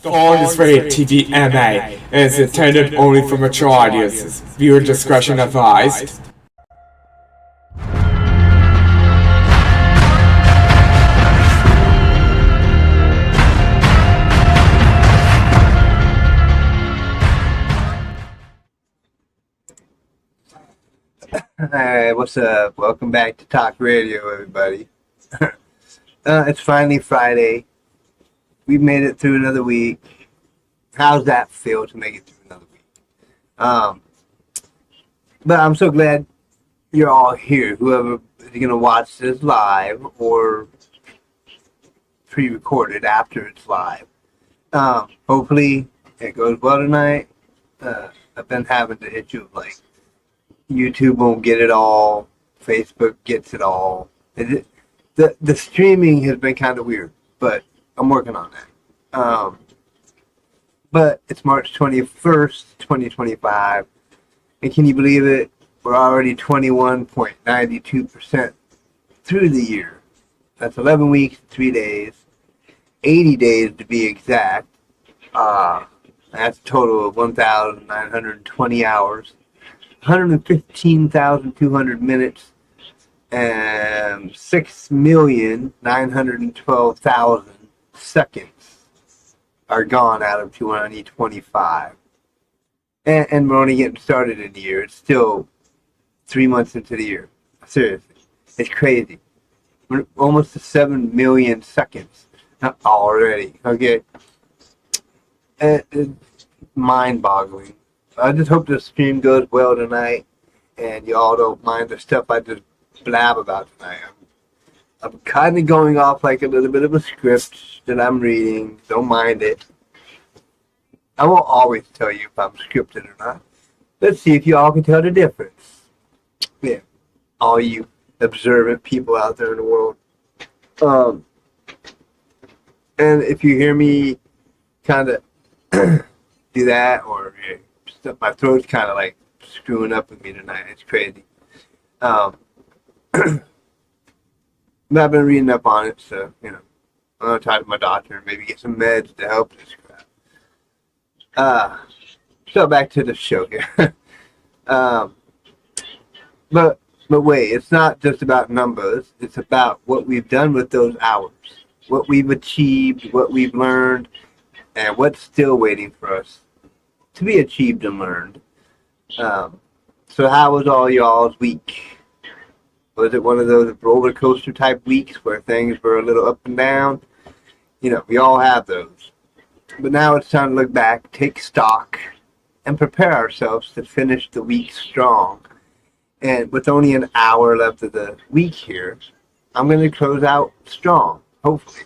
The following is rated TVMA and is intended only for mature audiences. Viewer discretion advised. Alright, what's up? Welcome back to Talk Radio, everybody. It's finally Friday. We made it through another week. How's that feel to make it through another week? But I'm so glad you're all here. Whoever is going to watch this live or pre-recorded after it's live. Hopefully it goes well tonight. I've been having the issue of YouTube won't get it all. Facebook gets it all. The streaming has been kind of weird, but I'm working on that. But it's March 21st, 2025, and can you believe it? We're already 21.92% through the year. That's 11 weeks, 3 days, 80 days to be exact. That's a total of 1,920 hours, 115,200 minutes, and 6,912,000 seconds are gone out of 2025. And we're only getting started in the year. It's still 3 months into the year. Seriously. It's crazy. We're almost to 7 million seconds already. Okay? It's mind-boggling. I just hope the stream goes well tonight, and y'all don't mind the stuff I just blab about tonight. I'm kind of going off like a little bit of a script that I'm reading. Don't mind it. I won't always tell you if I'm scripted or not. Let's see if you all can tell the difference. Yeah, all you observant people out there in the world. And if you hear me kind of do that, or my throat's kind of like screwing up with me tonight, it's crazy. I've been reading up on it, so, I'm going to talk to my doctor and maybe get some meds to help this crap. So back to the show here. But wait, it's not just about numbers. It's about what we've done with those hours, what we've achieved, what we've learned, and what's still waiting for us to be achieved and learned. So how was all y'all's week? Was it one of those roller coaster type weeks where things were a little up and down? We all have those. But now it's time to look back, take stock, and prepare ourselves to finish the week strong. And with only an hour left of the week here, I'm going to close out strong, hopefully.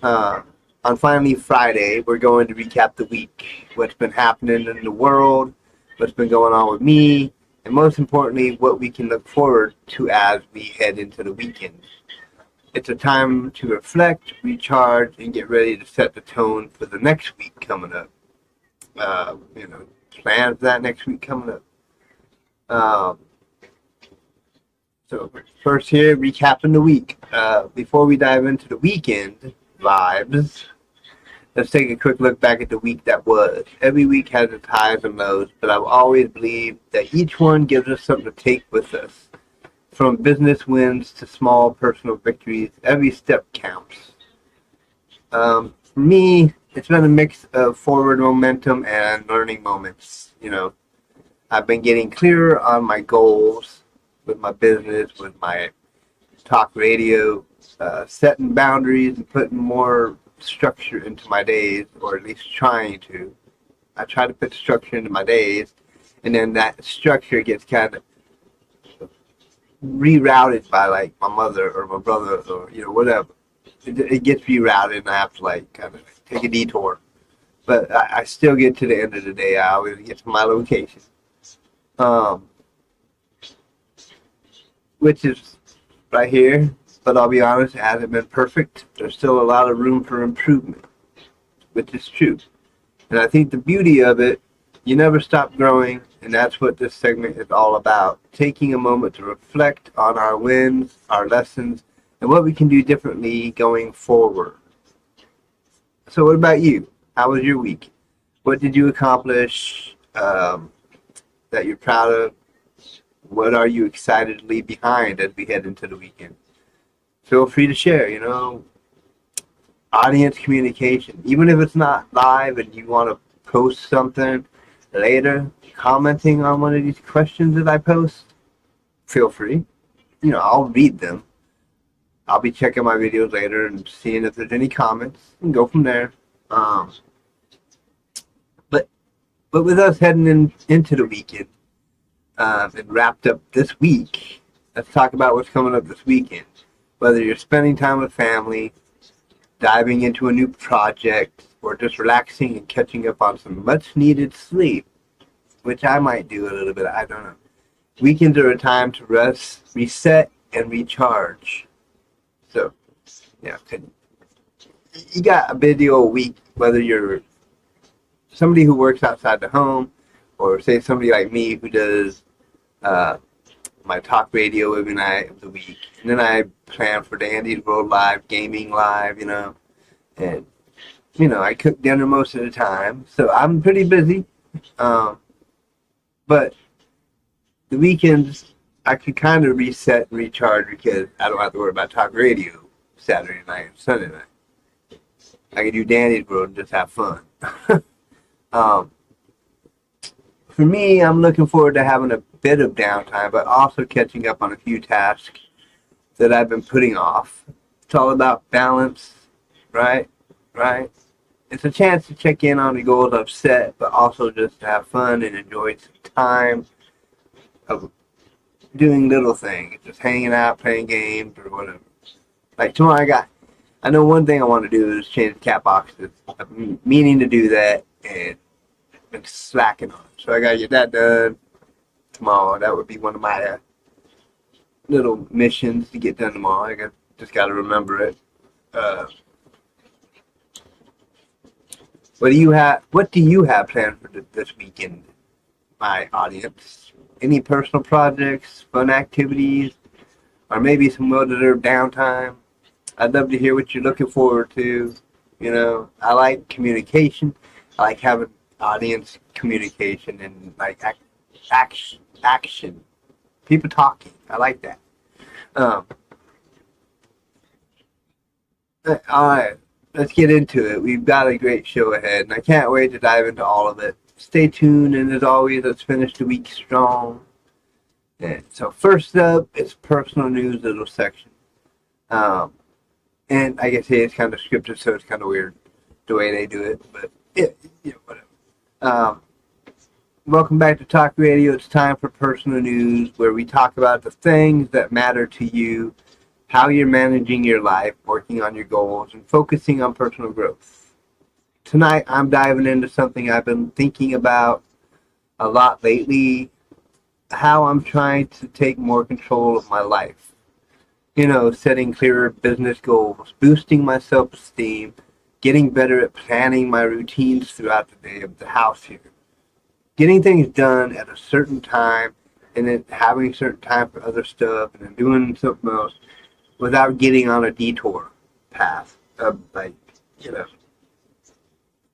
On finally Friday, we're going to recap the week, what's been happening in the world, what's been going on with me, and most importantly, what we can look forward to as we head into the weekend. It's a time to reflect, recharge, and get ready to set the tone for the next week coming up. Plan for that next week coming up. So first here, recapping the week. Before we dive into the weekend vibes, let's take a quick look back at the week that was. Every week has its highs and lows, but I've always believed that each one gives us something to take with us. From business wins to small personal victories, every step counts. For me, it's been a mix of forward momentum and learning moments. I've been getting clearer on my goals with my business, with my talk radio, setting boundaries and putting more structure into my days, or at least trying to. I try to put structure into my days, and then that structure gets kind of rerouted by like my mother or my brother or whatever. It gets rerouted, and I have to like kind of take a detour. But I still get to the end of the day. I always get to my location, which is right here. But I'll be honest, it hasn't been perfect. There's still a lot of room for improvement, which is true. And I think the beauty of it, you never stop growing, and that's what this segment is all about. Taking a moment to reflect on our wins, our lessons, and what we can do differently going forward. So what about you? How was your week? What did you accomplish that you're proud of? What are you excited to leave behind as we head into the weekend? Feel free to share, audience communication. Even if it's not live and you want to post something later, commenting on one of these questions that I post, feel free. I'll read them. I'll be checking my videos later and seeing if there's any comments and go from there. But with us heading into the weekend and wrapped up this week, let's talk about what's coming up this weekend. Whether you're spending time with family, diving into a new project, or just relaxing and catching up on some much needed sleep, which I might do a little bit, I don't know. weekends are a time to rest, reset, and recharge. So, yeah, you got a busy old week, whether you're somebody who works outside the home, or say somebody like me who does my talk radio every night of the week, and then I plan for Dandy's World Live, Gaming Live, and I cook dinner most of the time, so I'm pretty busy. But the weekends I can kind of reset and recharge because I don't have to worry about talk radio Saturday night and Sunday night. I can do Danny's World and just have fun. For me, I'm looking forward to having a bit of downtime, but also catching up on a few tasks that I've been putting off. It's all about balance, right? Right? It's a chance to check in on the goals I've set, but also just to have fun and enjoy some time of doing little things, just hanging out, playing games, or whatever. Like tomorrow, I know one thing I want to do is change the cat boxes. I've been meaning to do that, and been slacking on it. So I gotta get that done tomorrow. That would be one of my little missions to get done tomorrow. Just gotta remember it. What do you have planned for this weekend, my audience? Any personal projects, fun activities, or maybe some well-deserved downtime? I'd love to hear what you're looking forward to. I like communication. I like having audience communication and like action. People talking. I like that. All right. Let's get into it. We've got a great show ahead, and I can't wait to dive into all of it. Stay tuned, and as always, let's finish the week strong. And so first up, it's personal news little section. And I guess it's kind of scripted, so it's kind of weird the way they do it, but yeah, whatever. Welcome back to Talk Radio. It's time for personal news, where we talk about the things that matter to you, how you're managing your life, working on your goals, and focusing on personal growth. Tonight, I'm diving into something I've been thinking about a lot lately, how I'm trying to take more control of my life. Setting clearer business goals, boosting my self-esteem, getting better at planning my routines throughout the day of the house here. Getting things done at a certain time, and then having a certain time for other stuff, and then doing something else, without getting on a detour path of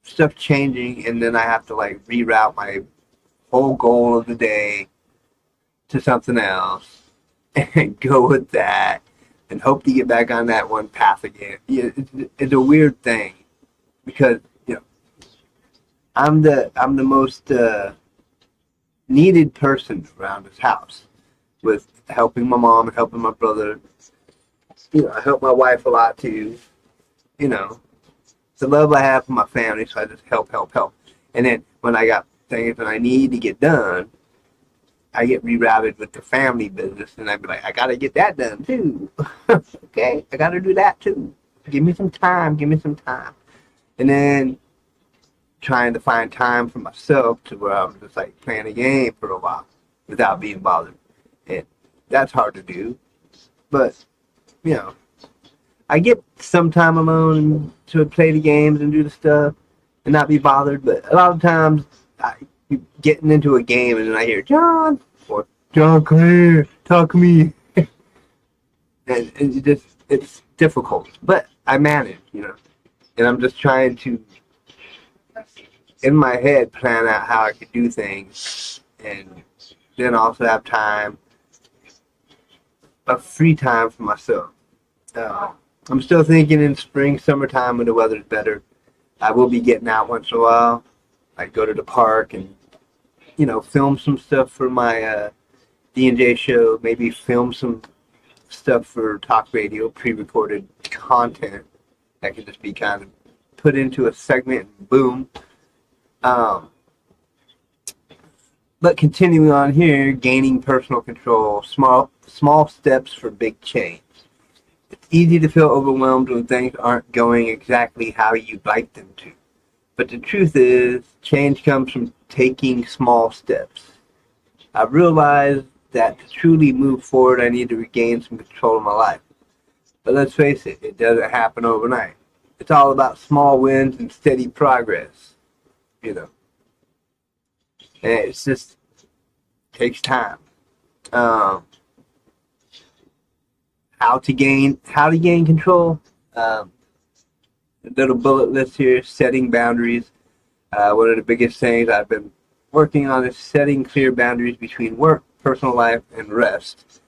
stuff changing, and then I have to reroute my whole goal of the day to something else and go with that and hope to get back on that one path again. Yeah, it's a weird thing because I'm the most needed person around this house, with helping my mom and helping my brother. I help my wife a lot too. The love I have for my family, so I just help. And then when I got things that I need to get done, I get rerouted with the family business, and I'd be like, I gotta get that done too. Okay, I gotta do that too. Give me some time. And then trying to find time for myself to where I'm just playing a game for a while without being bothered. And that's hard to do. But I get some time alone to play the games and do the stuff and not be bothered. But a lot of times, getting into a game and then I hear, John, or John, come here, talk to me. And it's difficult. But I manage, and I'm just trying to, in my head, plan out how I could do things, and then also have time, free time for myself. I'm still thinking in spring, summertime when the weather's better, I will be getting out once in a while. I go to the park and, film some stuff for my D&J show, maybe film some stuff for talk radio, pre-recorded content that can just be kind of put into a segment and boom. But continuing on here, gaining personal control, small steps for big change. It's easy to feel overwhelmed when things aren't going exactly how you'd like them to. But the truth is, change comes from taking small steps. I've realized that to truly move forward, I need to regain some control of my life. But let's face it, it doesn't happen overnight. It's all about small wins and steady progress, you know. And it's just takes time. How to gain control. A little bullet list here: setting boundaries. One of the biggest things I've been working on is setting clear boundaries between work, personal life, and rest.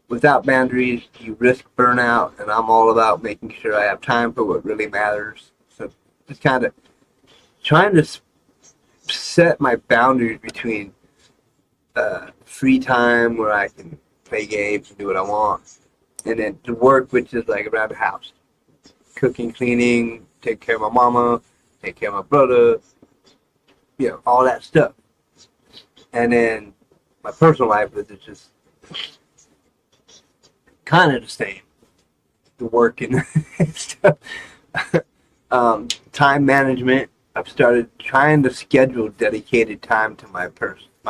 Without boundaries, you risk burnout, and I'm all about making sure I have time for what really matters. So just kind of trying to set my boundaries between free time where I can play games and do what I want, and then the work, which is like around the house. Cooking, cleaning, take care of my mama, take care of my brother, all that stuff. And then my personal life is just kind of the same. The work and stuff. Time management. I've started trying to schedule dedicated time to my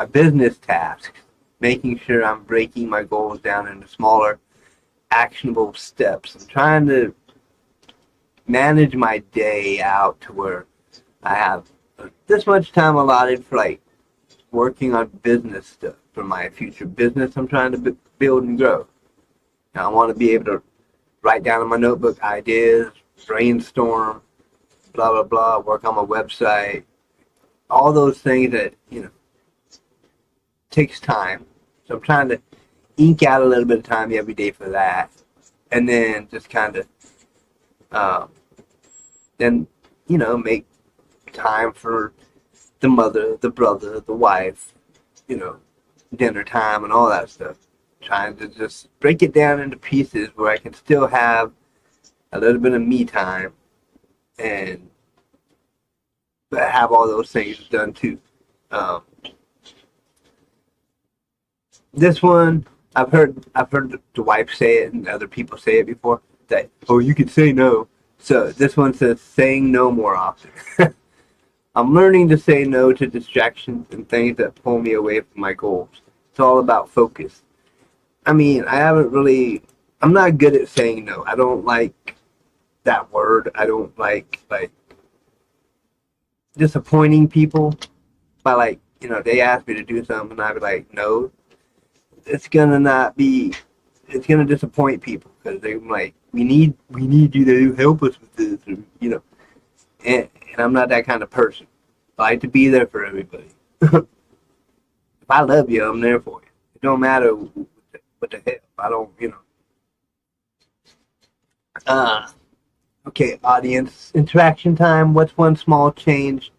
business tasks, making sure I'm breaking my goals down into smaller, actionable steps. I'm trying to manage my day out to where I have this much time allotted for like working on business stuff for my future business I'm trying to build and grow. Now, I want to be able to write down in my notebook ideas, brainstorm, blah, blah, blah, work on my website, all those things that, takes time. So I'm trying to ink out a little bit of time every day for that. And then just kind of, make time for the mother, the brother, the wife, dinner time and all that stuff. Trying to just break it down into pieces where I can still have a little bit of me time and have all those things done too. This one, I've heard the wife say it and other people say it before, that, you can say no. So this one says saying no more often. I'm learning to say no to distractions and things that pull me away from my goals. It's all about focus. I mean, I'm not good at saying no. I don't like that word. I don't like disappointing people by they ask me to do something and I'd be like, no. It's gonna disappoint people because they're like, we need you to help us with this, and I'm not that kind of person. I like to be there for everybody. If I love you, I'm there for you. It don't matter what the hell. I don't, Okay, audience interaction time. What's one small change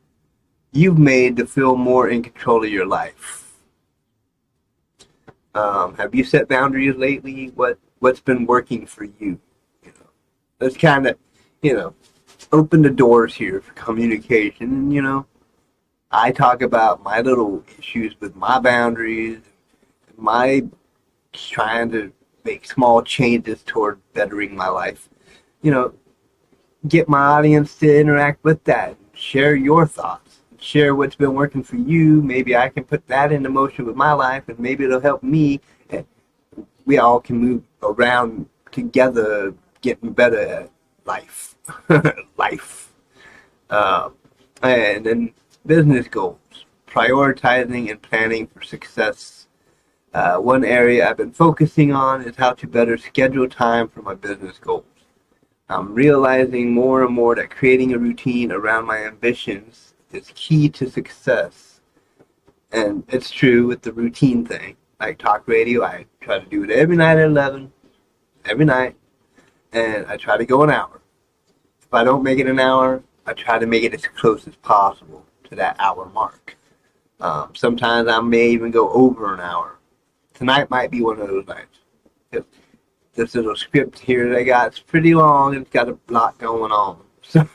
you've made to feel more in control of your life? Have you set boundaries lately? What's been working for you? Let's kind of, open the doors here for communication. I talk about my little issues with my boundaries, my trying to make small changes toward bettering my life. Get my audience to interact with that, share your thoughts, share what's been working for you. Maybe I can put that into motion with my life, and maybe it'll help me. We all can move around together, getting better at life. And then business goals, prioritizing and planning for success. One area I've been focusing on is how to better schedule time for my business goals. I'm realizing more and more that creating a routine around my ambitions is key to success. And it's true with the routine thing. Like talk radio, I try to do it every night at 11, every night, and I try to go an hour. If I don't make it an hour, I try to make it as close as possible to that hour mark. Sometimes I may even go over an hour. Tonight might be one of those nights. This little script here that I got, it's pretty long. It's got a lot going on. So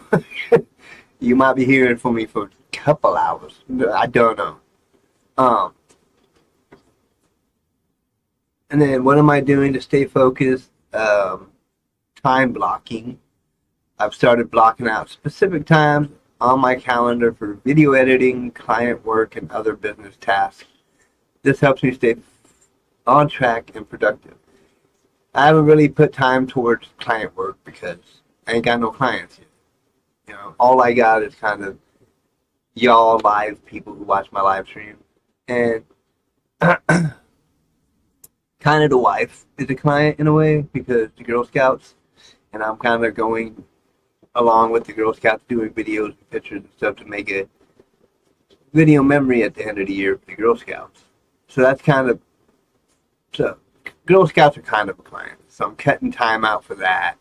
you might be hearing from me for a couple hours. I don't know. And then what am I doing to stay focused? Time blocking. I've started blocking out specific times on my calendar for video editing, client work, and other business tasks. This helps me stay on track and productive. I haven't really put time towards client work because I ain't got no clients yet. You know, all I got is kind of y'all live people who watch my live stream, and kind of the wife is a client in a way because the Girl Scouts, and I'm kind of going along with the Girl Scouts doing videos and pictures and stuff to make a video memory at the end of the year for the Girl Scouts. So that's kind of, so Girl Scouts are kind of a client. So I'm cutting time out for that,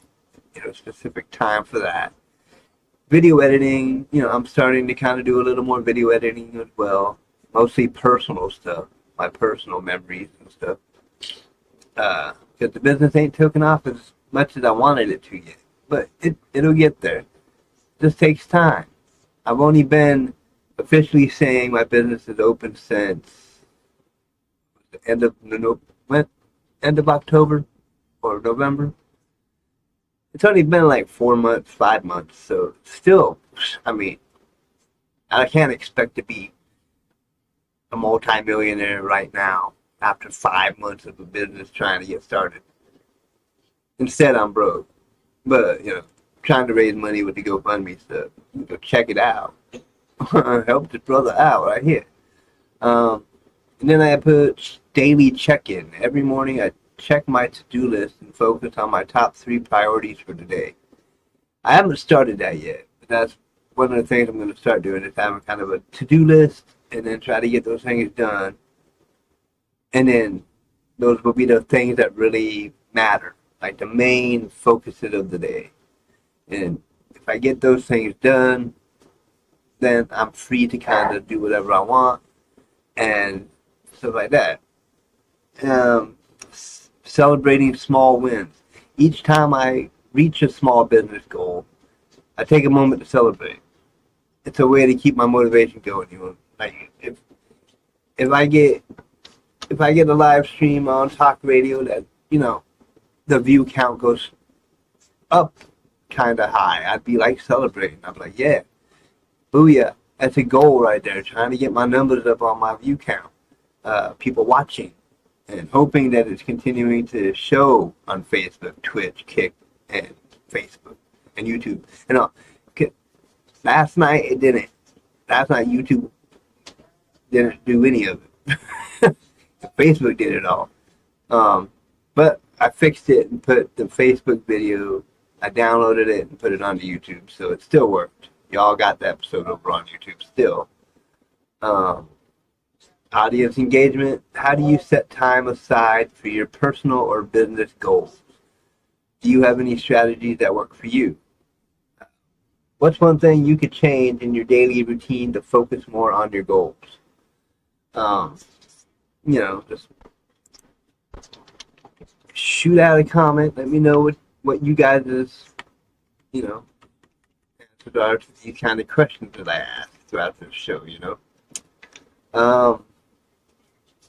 you know, specific time for that. Video editing, you know, I'm starting to kind of do a little more video editing as well. Mostly personal stuff, my personal memories and stuff. Because the business ain't taken off as much as I wanted it to yet. But it'll get there. It just takes time. I've only been officially saying my business is open since the end of October or November. It's only been like 4 months, 5 months, so still, I mean, I can't expect to be a multi-millionaire right now after 5 months of a business trying to get started. Instead, I'm broke. But, you know, trying to raise money with the GoFundMe stuff. Go check it out. Help this brother out right here. And then I put daily check-in. Every morning I check my to-do list and focus on my top 3 priorities for the day. I haven't started that yet, but that's one of the things I'm going to start doing is having kind of a to-do list and then try to get those things done. And then those will be the things that really matter, like the main focuses of the day. And if I get those things done, then I'm free to kind of do whatever I want and stuff like that. Celebrating small wins. Each time I reach a small business goal, I take a moment to celebrate. It's a way to keep my motivation going. You know, like if I get a live stream on talk radio that, you know, the view count goes up kind of high, I'd be like celebrating. I'd be like, yeah, booyah, that's a goal right there. Trying to get my numbers up on my view count, people watching. And hoping that it's continuing to show on Facebook, Twitch, Kick, and Facebook, and YouTube. You know, last night it didn't. Last night YouTube didn't do any of it. Facebook did it all. But I fixed it and put the Facebook video, I downloaded it and put it onto YouTube, so it still worked. Y'all got the episode over on YouTube still. Audience engagement. How do you set time aside for your personal or business goals? Do you have any strategies that work for you? What's one thing you could change in your daily routine to focus more on your goals? You know, just shoot out a comment. Let me know what you guys is, you know, answer to these kind of questions that I ask throughout the show, you know.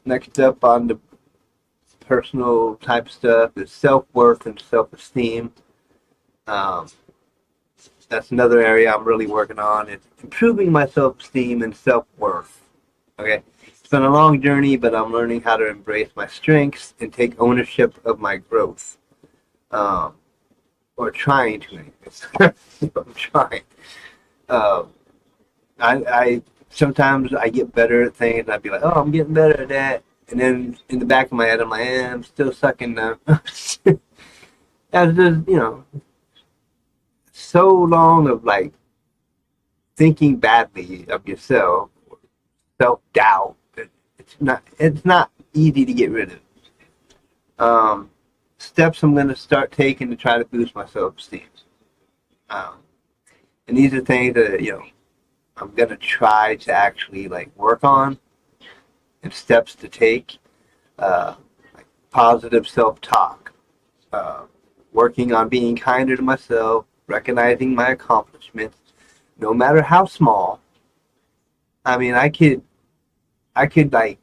Next up on the personal type stuff is self-worth and self-esteem. That's another area I'm really working on. It's improving my self-esteem and self-worth. Okay, it's been a long journey, but I'm learning how to embrace my strengths and take ownership of my growth. Or trying to. I'm trying. I sometimes I get better at things, and I'd be like, oh, I'm getting better at that. And then in the back of my head, I'm like, I'm still sucking now. That's just, you know, so long of like thinking badly of yourself, self-doubt. It's not easy to get rid of. Steps I'm going to start taking to try to boost my self-esteem. And these are things that, you know, I'm going to try to actually like work on and steps to take, like positive self-talk, working on being kinder to myself, recognizing my accomplishments, no matter how small. I mean, I could like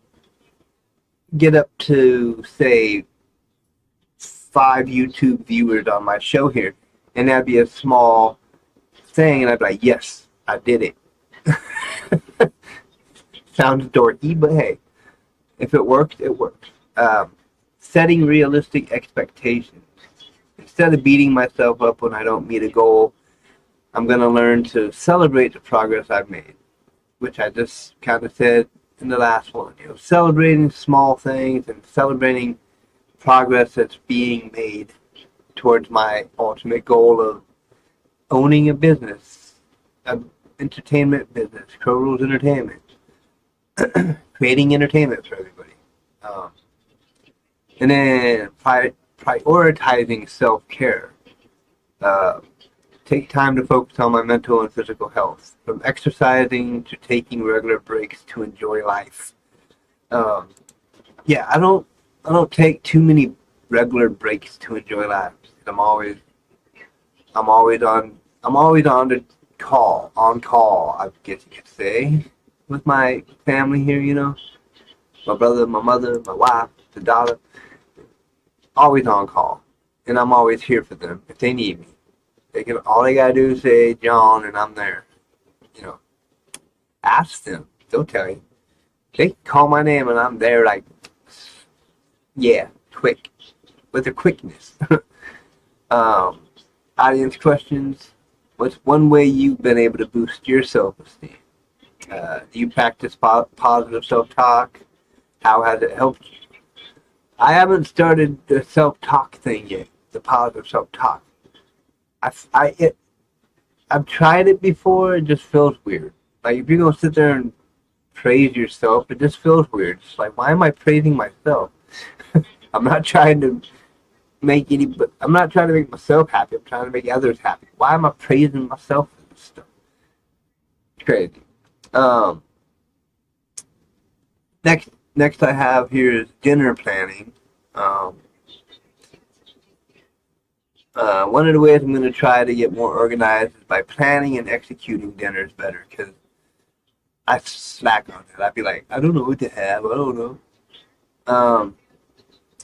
get up to, say, 5 YouTube viewers on my show here, and that'd be a small thing, and I'd be like, yes, I did it. Sounds dorky, but hey, if it worked, it worked. setting realistic expectations. Instead of beating myself up when I don't meet a goal, I'm going to learn to celebrate the progress I've made, which I just kind of said in the last one. Celebrating small things and celebrating progress that's being made towards my ultimate goal of owning a business, an entertainment business, Crow Rules Entertainment, creating entertainment for everybody. And then prioritizing self-care. Take time to focus on my mental and physical health, from exercising to taking regular breaks to enjoy life. Yeah, I don't take too many regular breaks to enjoy life. I'm always on the on call, I guess you could say, with my family here. My brother, my mother, my wife, the daughter, always on call, and I'm always here for them if they need me. All they gotta do is say John, and I'm there. Ask them; they'll tell you. They call my name, and I'm there like, yeah, quick, with a quickness. Audience questions. What's one way you've been able to boost your self-esteem? Do you practice positive self-talk? How has it helped you? I haven't started the self-talk thing yet, the positive self-talk. I've tried it before, it just feels weird. Like, if you're going to sit there and praise yourself, it just feels weird. It's like, why am I praising myself? I'm not trying to make myself happy. I'm trying to make others happy. Why am I praising myself for this stuff? It's crazy. Next I have here is dinner planning. One of the ways I'm going to try to get more organized is by planning and executing dinners better, because I slack on it. I'd be like, I don't know what to have. I don't know.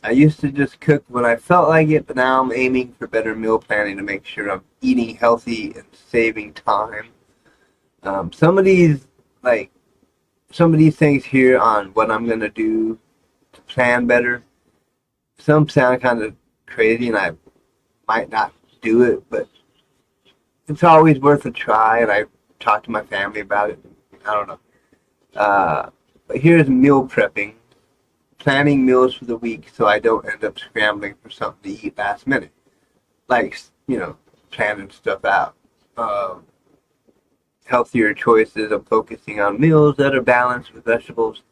I used to just cook when I felt like it, but now I'm aiming for better meal planning to make sure I'm eating healthy and saving time. Some of these things here on what I'm going to do to plan better, some sound kind of crazy, and I might not do it, but it's always worth a try, and I talk to my family about it. I don't know. But here's meal prepping. Planning meals for the week so I don't end up scrambling for something to eat last minute. Like, planning stuff out. Healthier choices. I'm focusing on meals that are balanced with vegetables,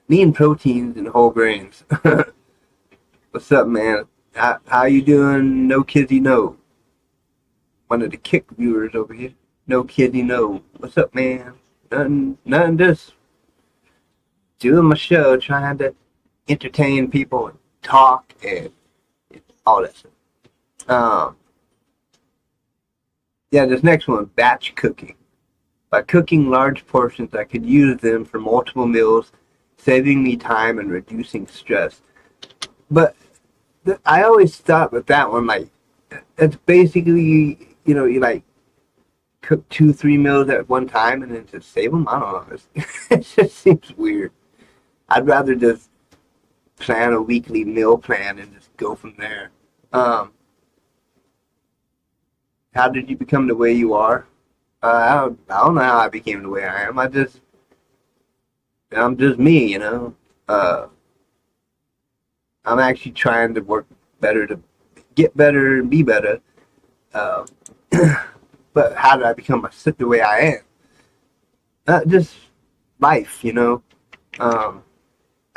lean proteins, and whole grains. What's up, man? How you doing? No Kizzy No. One of the Kick viewers over here. No Kizzy No. What's up, man? Nothing, just doing my show, trying to entertain people and talk and all that stuff. This next one, batch cooking. By cooking large portions, I could use them for multiple meals, saving me time and reducing stress. But I always thought with that one, like, it's basically, you like cook 2-3 meals at one time and then just save them. I don't know. It just seems weird. I'd rather just plan a weekly meal plan and just go from there. How did you become the way you are? I don't know how I became the way I am. I'm just me, I'm actually trying to work better to get better and be better. But how did I become the way I am? Just life,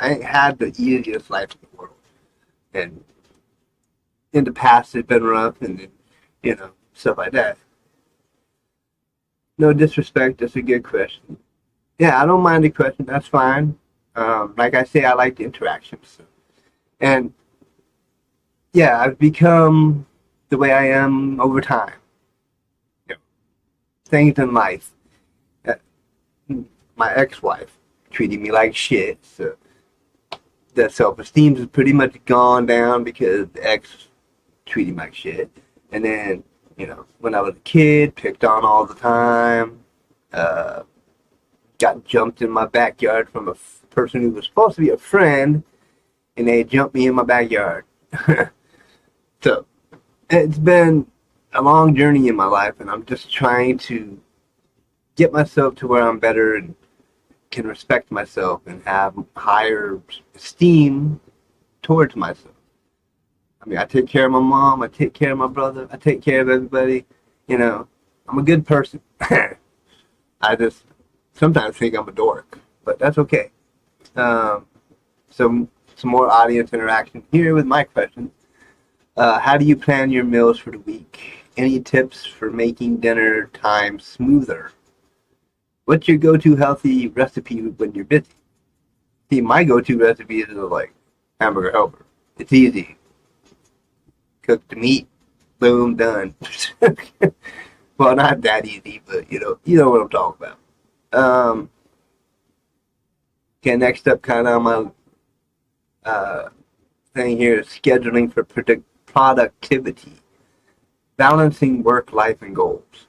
I ain't had the easiest life in the world. And in the past, it's been rough and, stuff like that. No disrespect, that's a good question. Yeah, I don't mind the question, that's fine. Like I say, I like the interactions. So. And, yeah, I've become the way I am over time. Things in life. My ex-wife treated me like shit, so the self-esteem is pretty much gone down because the ex treated me like shit. And then, when I was a kid, picked on all the time, got jumped in my backyard from a person who was supposed to be a friend, and they jump me in my backyard. So it's been a long journey in my life, and I'm just trying to get myself to where I'm better and can respect myself and have higher esteem towards myself. I mean, I take care of my mom, I take care of my brother, I take care of everybody. You know, I'm a good person. I just sometimes think I'm a dork, but that's okay. So some more audience interaction here with my questions. How do you plan your meals for the week? Any tips for making dinner time smoother? What's your go-to healthy recipe when you're busy? See, my go-to recipe is like hamburger helper. It's easy. Cook the meat, boom, done. Well, not that easy, but you know what I'm talking about. Okay, next up, kind of on my thing here is scheduling for productivity, balancing work, life, and goals.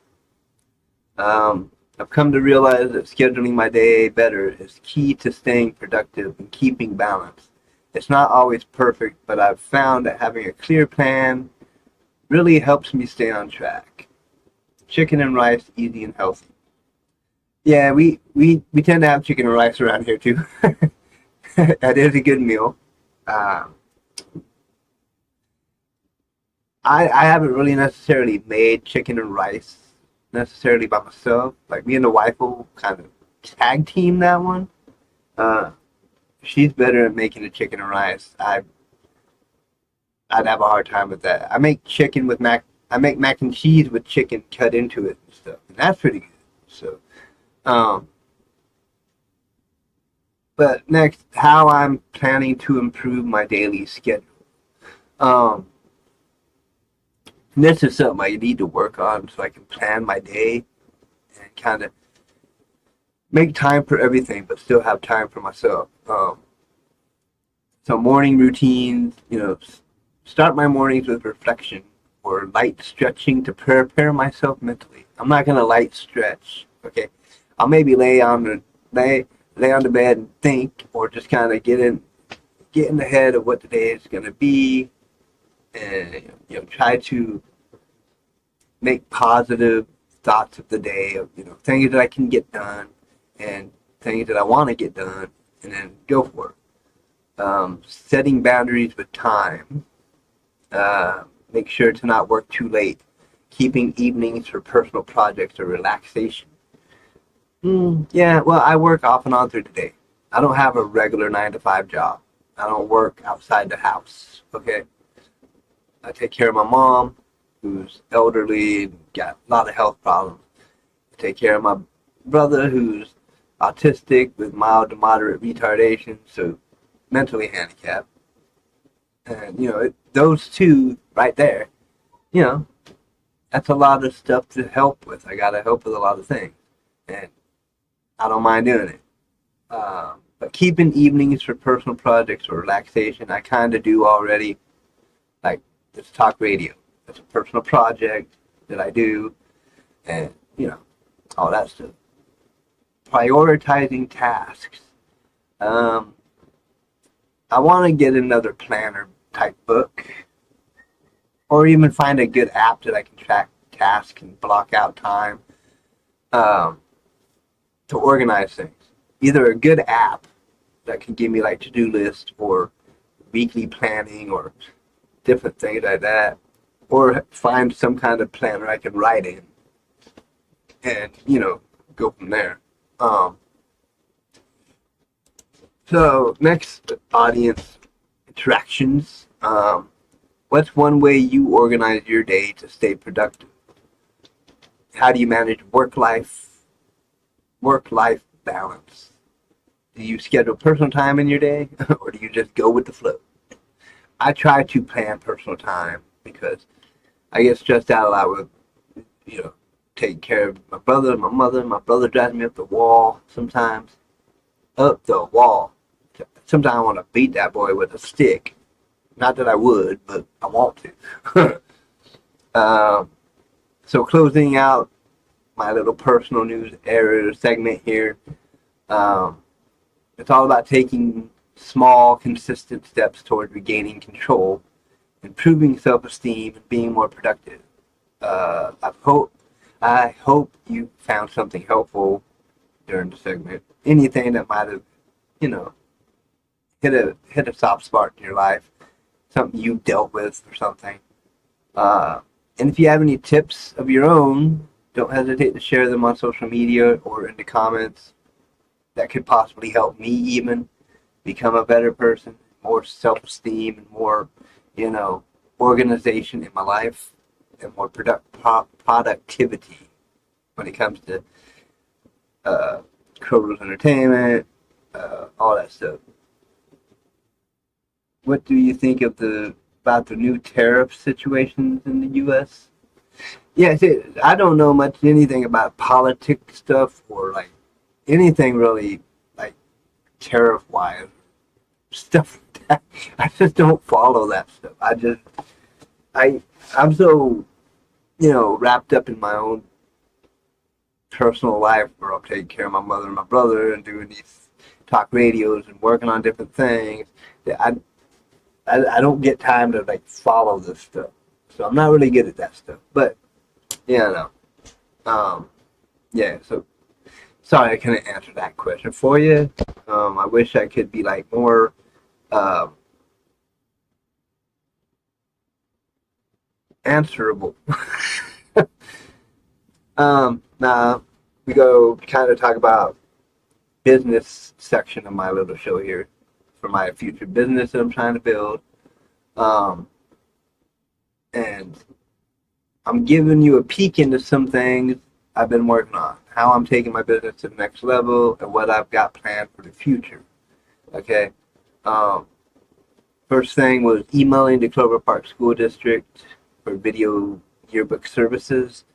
I've come to realize that scheduling my day better is key to staying productive and keeping balance. It's not always perfect, but I've found that having a clear plan really helps me stay on track. Chicken and rice, easy and healthy. Yeah, we tend to have chicken and rice around here too. That is a good meal. I haven't really necessarily made chicken and rice necessarily by myself. Like me and the wife will kind of tag team that one. She's better at making the chicken and rice. I'd have a hard time with that. I make chicken with I make mac and cheese with chicken cut into it and stuff, and that's pretty good. So, but next, how I'm planning to improve my daily schedule. This is something I need to work on so I can plan my day and kind of make time for everything, but still have time for myself. So morning routines, start my mornings with reflection or light stretching to prepare myself mentally. I'm not gonna light stretch, okay? I'll maybe lay on the bed and think, or just kind of get in the head of what the day is gonna be, and try to make positive thoughts of the day of things that I can get done and things that I want to get done, and then go for it. Setting boundaries with time. Make sure to not work too late. Keeping evenings for personal projects or relaxation. Yeah, well, I work off and on through the day. I don't have a regular 9 to 5 job. I don't work outside the house, okay? I take care of my mom, who's elderly and got a lot of health problems. I take care of my brother, who's autistic with mild to moderate retardation, so mentally handicapped. And, those two right there, that's a lot of stuff to help with. I got to help with a lot of things, and I don't mind doing it. But keeping evenings for personal projects or relaxation, I kind of do already. Like this talk radio, it's a personal project that I do, and all that stuff. Prioritizing tasks. I want to get another planner type book, or even find a good app that I can track tasks and block out time to organize things. Either a good app that can give me like to-do list or weekly planning or different things like that, or find some kind of planner I can write in and go from there. So next, audience interactions. What's one way you organize your day to stay productive? How do you manage work-life balance? Do you schedule personal time in your day, or do you just go with the flow? I try to plan personal time because I get stressed out a lot with, taking care of my brother, my mother. My brother drives me up the wall sometimes. Up the wall. Sometimes I want to beat that boy with a stick. Not that I would, but I want to. So closing out my little personal news area segment here. It's all about taking small, consistent steps toward regaining control, improving self-esteem, and being more productive. I hope you found something helpful during the segment. Anything that might have, you know, hit a soft spot in your life, something you dealt with or something. And if you have any tips of your own, don't hesitate to share them on social media or in the comments. That could possibly help me even become a better person, more self-esteem, and more, organization in my life, and more productivity when it comes to Kroger's entertainment, all that stuff. What do you think about the new tariff situations in the U.S.? Yeah, see, I don't know anything about politics stuff or like anything really like tariff wise stuff like that. I just don't follow that stuff. I'm so wrapped up in my own personal life where I'm taking care of my mother and my brother and doing these talk radios and working on different things that I don't get time to like follow this stuff. So I'm not really good at that stuff. But yeah, so sorry I couldn't answer that question for you. I wish I could be like more answerable. Now we go kind of talk about business section of my little show here for my future business that I'm trying to build. And I'm giving you a peek into some things I've been working on, how I'm taking my business to the next level, and what I've got planned for the future. Okay. First thing was emailing the Clover Park School District for video yearbook services.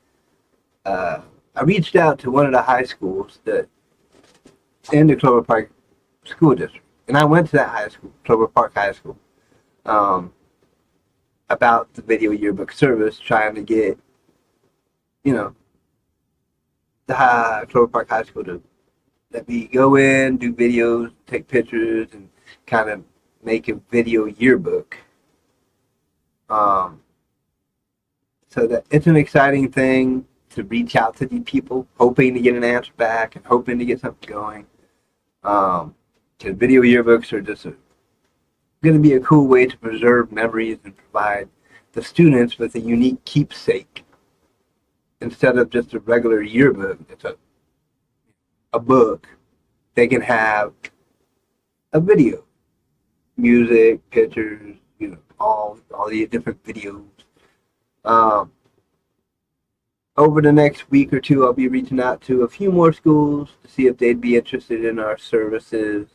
I reached out to one of the high schools that in the Clover Park School District, and I went to that high school, Clover Park High School, about the video yearbook service, trying to get, the Clover Park High School to let me go in, do videos, take pictures, and kind of make a video yearbook. So that it's an exciting thing to reach out to these people, hoping to get an answer back and hoping to get something going. Because video yearbooks are just going to be a cool way to preserve memories and provide the students with a unique keepsake. Instead of just a regular yearbook, it's a book. They can have a video, music, pictures, all the different videos. Over the next week or two, I'll be reaching out to a few more schools to see if they'd be interested in our services.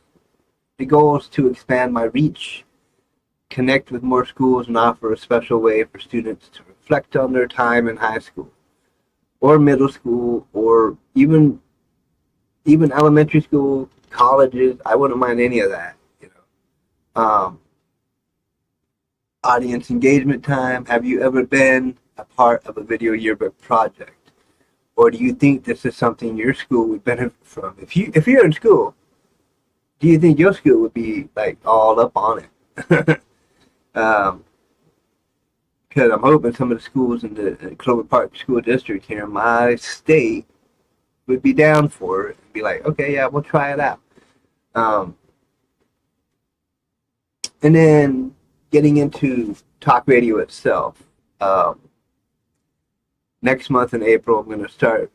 The goal is to expand my reach, connect with more schools, and offer a special way for students to reflect on their time in high school or middle school or even elementary school, colleges. I wouldn't mind any of that. Audience engagement time. Have you ever been a part of a video yearbook project? Or do you think this is something your school would benefit from? If you're in school, do you think your school would be like all up on it? Because I'm hoping some of the schools in the Clover Park School District here in my state would be down for it and be like, okay, yeah, we'll try it out. And then getting into talk radio itself. Next month in April, I'm going to start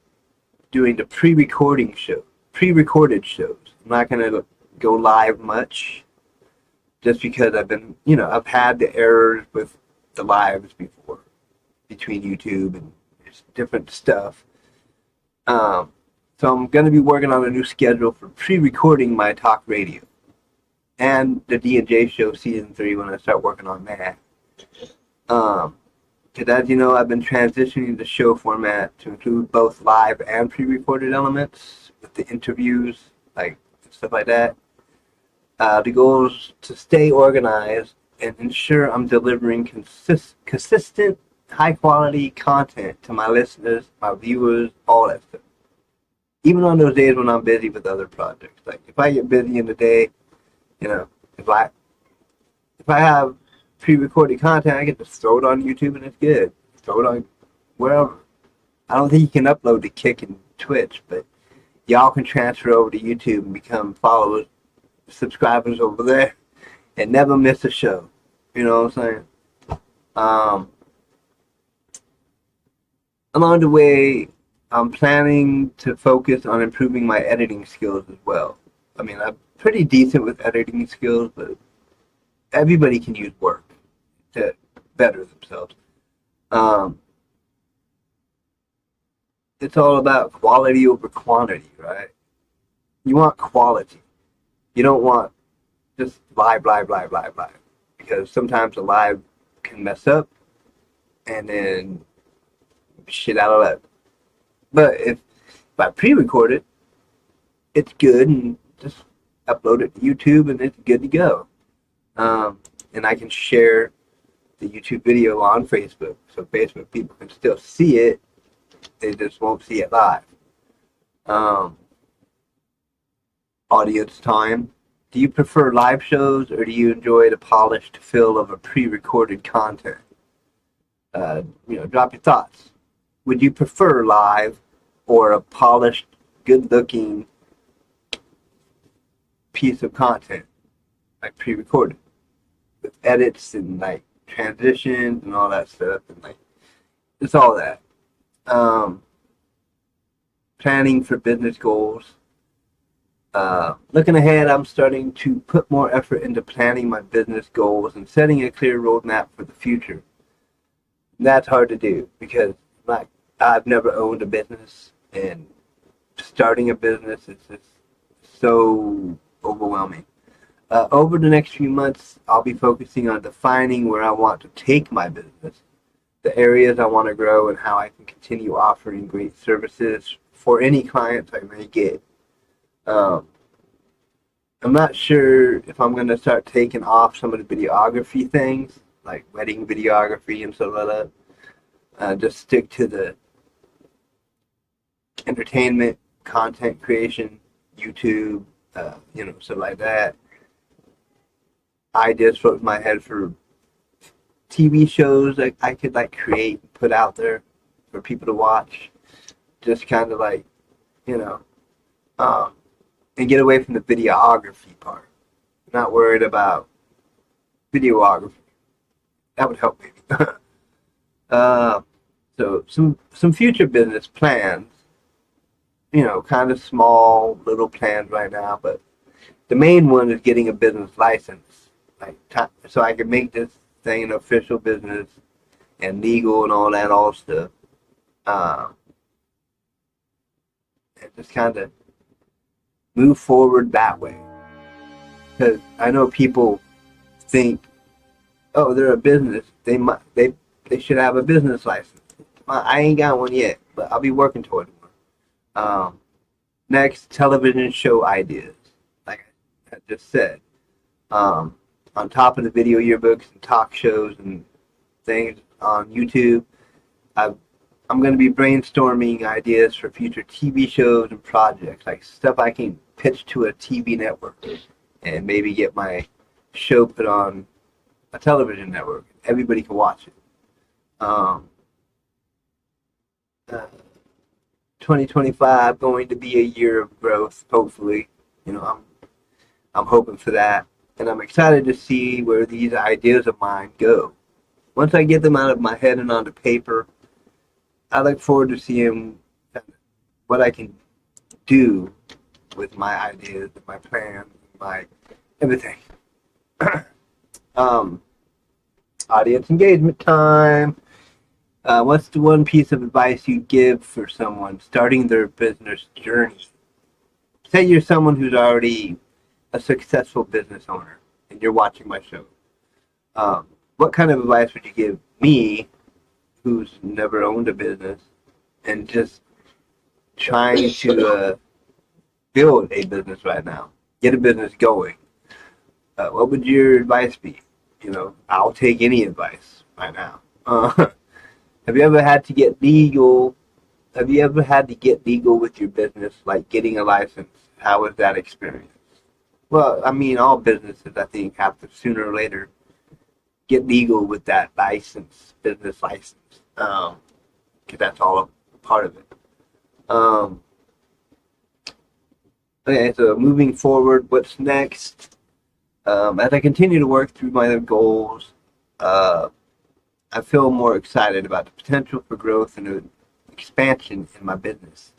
doing the pre-recorded shows. I'm not going to go live much, just because I've had the errors with the lives before, between YouTube and different stuff. So I'm going to be working on a new schedule for pre-recording my talk radio and the D&J show season 3 when I start working on that. Because as you know, I've been transitioning the show format to include both live and pre-recorded elements with the interviews, like stuff like that. The goal is to stay organized and ensure I'm delivering consistent, high-quality content to my listeners, my viewers, all that stuff. Even on those days when I'm busy with other projects. Like, if I get busy in the day, If I have pre-recorded content, I get to throw it on YouTube and it's good. Throw it on wherever. I don't think you can upload to Kick and Twitch, but y'all can transfer over to YouTube and become followers, subscribers over there, and never miss a show. You know what I'm saying? Along the way, I'm planning to focus on improving my editing skills as well. I mean, I'm pretty decent with editing skills, but everybody can use work to better themselves. It's all about quality over quantity, right? You want quality. You don't want just live, because sometimes a live can mess up and then shit out of that. But if I pre-record it, it's good and just upload it to YouTube and it's good to go. And I can share the YouTube video on Facebook, so Facebook people can still see it. They just won't see it live. Audience time. Do you prefer live shows or do you enjoy the polished feel of a pre-recorded content? Drop your thoughts. Would you prefer live or a polished, good-looking piece of content, like pre-recorded, with edits and like transitions and all that stuff, and like it's all that. Planning for business goals. Looking ahead, I'm starting to put more effort into planning my business goals and setting a clear roadmap for the future. That's hard to do because like I've never owned a business, and starting a business is just so overwhelming. Over the next few months, I'll be focusing on defining where I want to take my business, the areas I want to grow, and how I can continue offering great services for any clients I may get. I'm not sure if I'm going to start taking off some of the videography things, like wedding videography and stuff like that. Just stick to the entertainment, content creation, YouTube, stuff like that. Ideas float in my head for TV shows that I could like create and put out there for people to watch. Just kind of like, and get away from the videography part. Not worried about videography. That would help me. So some future business plans, kind of small little plans right now, but the main one is getting a business license, so I can make this thing an official business and legal and all that stuff. And just kind of move forward that way. Because I know people think, oh, they're a business. They should have a business license. I ain't got one yet, but I'll be working toward one. Next, television show ideas. Like I just said. On top of the video yearbooks and talk shows and things on YouTube, I'm going to be brainstorming ideas for future TV shows and projects, like stuff I can pitch to a TV network and maybe get my show put on a television network. Everybody can watch it. 2025 going to be a year of growth, hopefully. I'm hoping for that. And I'm excited to see where these ideas of mine go. Once I get them out of my head and onto paper, I look forward to seeing what I can do with my ideas, my plans, my everything. Audience engagement time. What's the one piece of advice you give for someone starting their business journey? Say you're someone who's already a successful business owner and you're watching my show. What kind of advice would you give me, who's never owned a business and just trying to build a business right now, get a business going? What would your advice be? I'll take any advice right now. Have you ever had to get legal? Have you ever had to get legal with your business, like getting a license? How was that experience? Well, I mean, all businesses, I think, have to sooner or later get legal with that license, business license, because that's all a part of it. Um, okay, so moving forward, what's next? As I continue to work through my goals, uh, I feel more excited about the potential for growth and expansion in my business.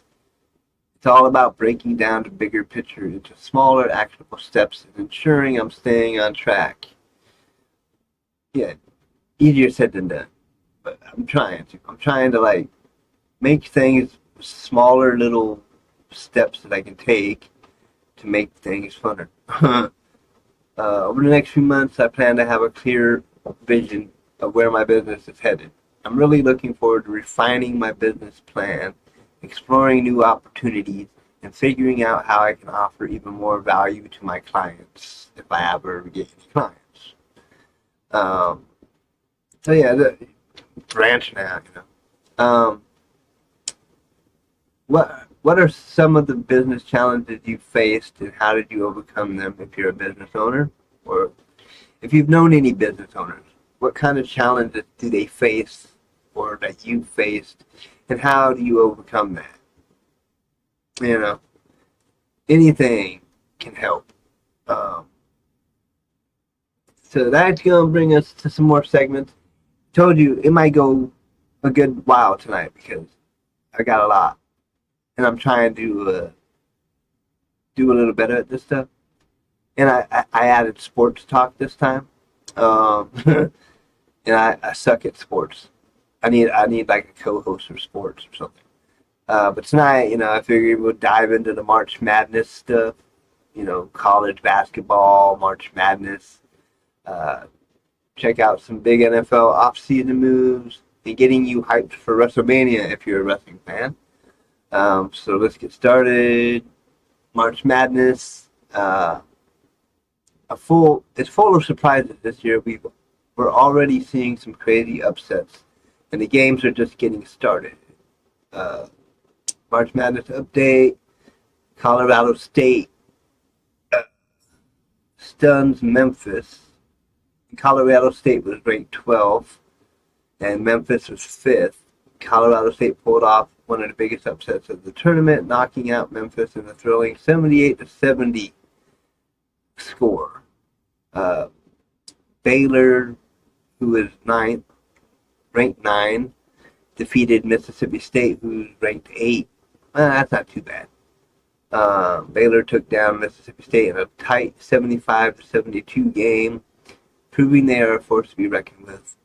It's all about breaking down the bigger picture into smaller, actionable steps and ensuring I'm staying on track. Yeah, easier said than done, but I'm trying to. I'm trying to like make things smaller, little steps that I can take to make things funner. Over the next few months, I plan to have a clear vision of where my business is headed. I'm really looking forward to refining my business plan, exploring new opportunities, and figuring out how I can offer even more value to my clients if I ever get any clients. Um, so yeah, branching out, Um, what are some of the business challenges you faced, and how did you overcome them? If you're a business owner, or if you've known any business owners, what kind of challenges do they face, or that you faced, and how do you overcome that? You know, anything can help. Um, so that's gonna bring us to some more segments. Told you it might go a good while tonight because I got a lot, and I'm trying to do a little better at this stuff. And I added sports talk this time, and I suck at sports. I need like a co-host for sports or something. But tonight, I figured we'll dive into the March Madness stuff. College basketball, March Madness. Uh, Check out some big NFL offseason moves and getting you hyped for WrestleMania if you're a wrestling fan. So let's get started. March Madness. It's full of surprises this year. We're already seeing some crazy upsets, and the games are just getting started. Uh, March Madness update. Colorado State stuns Memphis. Colorado State was ranked 12th, and Memphis was 5th. Colorado State pulled off one of the biggest upsets of the tournament, knocking out Memphis in a thrilling 78-70 score. Baylor, who is ranked 9, defeated Mississippi State, who's ranked 8. That's not too bad. Baylor took down Mississippi State in a tight 75-72 game, proving they are a force to be reckoned with.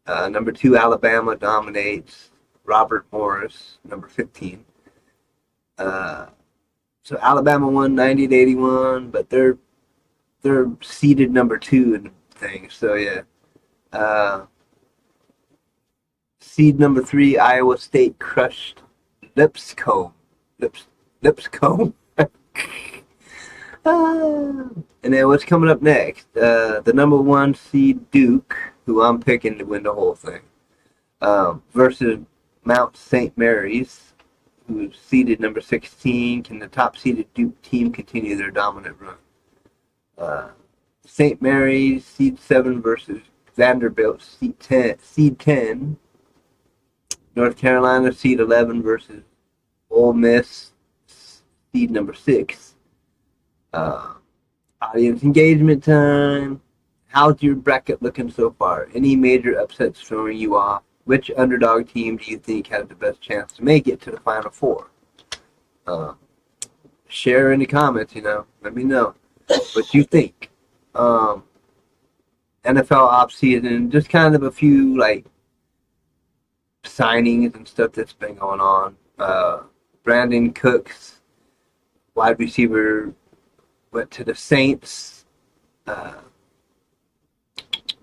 Number 2, Alabama dominates Robert Morris, number 15. So Alabama won 90-81, but they're seeded number 2 in the thing. So yeah. Seed number 3, Iowa State crushed Lipscomb. Lipscomb. And then what's coming up next? The number 1 seed Duke, who I'm picking to win the whole thing, versus Mount St. Mary's, who's seeded number 16. Can the top seeded Duke team continue their dominant run? St. Mary's seed 7 versus Vanderbilt seed 10. North Carolina seed 11 versus Ole Miss seed number 6. Audience engagement time. How's your bracket looking so far? Any major upsets throwing you off? Which underdog team do you think has the best chance to make it to the Final Four? Share in the comments, let me know what you think. NFL offseason, just kind of a few signings and stuff that's been going on. Brandon Cooks, wide receiver, went to the Saints. A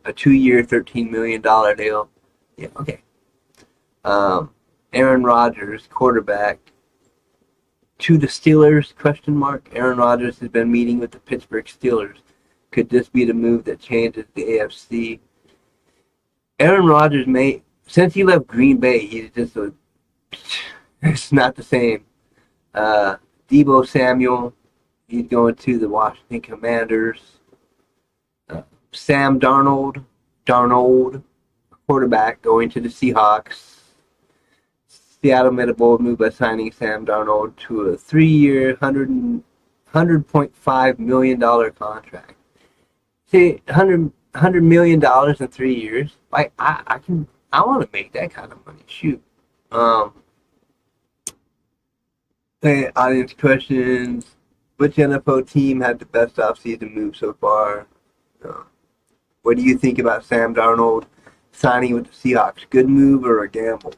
2-year, $13 million deal. Yeah, okay. Aaron Rodgers, quarterback, to the Steelers, ? Aaron Rodgers has been meeting with the Pittsburgh Steelers. Could this be the move that changes the AFC? Aaron Rodgers since he left Green Bay, he's just it's not the same. Deebo Samuel He's going to the Washington Commanders. Sam Darnold, quarterback, going to the Seahawks. Seattle made a bold move by signing Sam Darnold to a 3-year, $100.5 million contract. See, $100 million in 3 years. Like I want to make that kind of money. Shoot. Hey, audience questions. Which NFL team had the best offseason move so far? What do you think about Sam Darnold signing with the Seahawks? Good move or a gamble?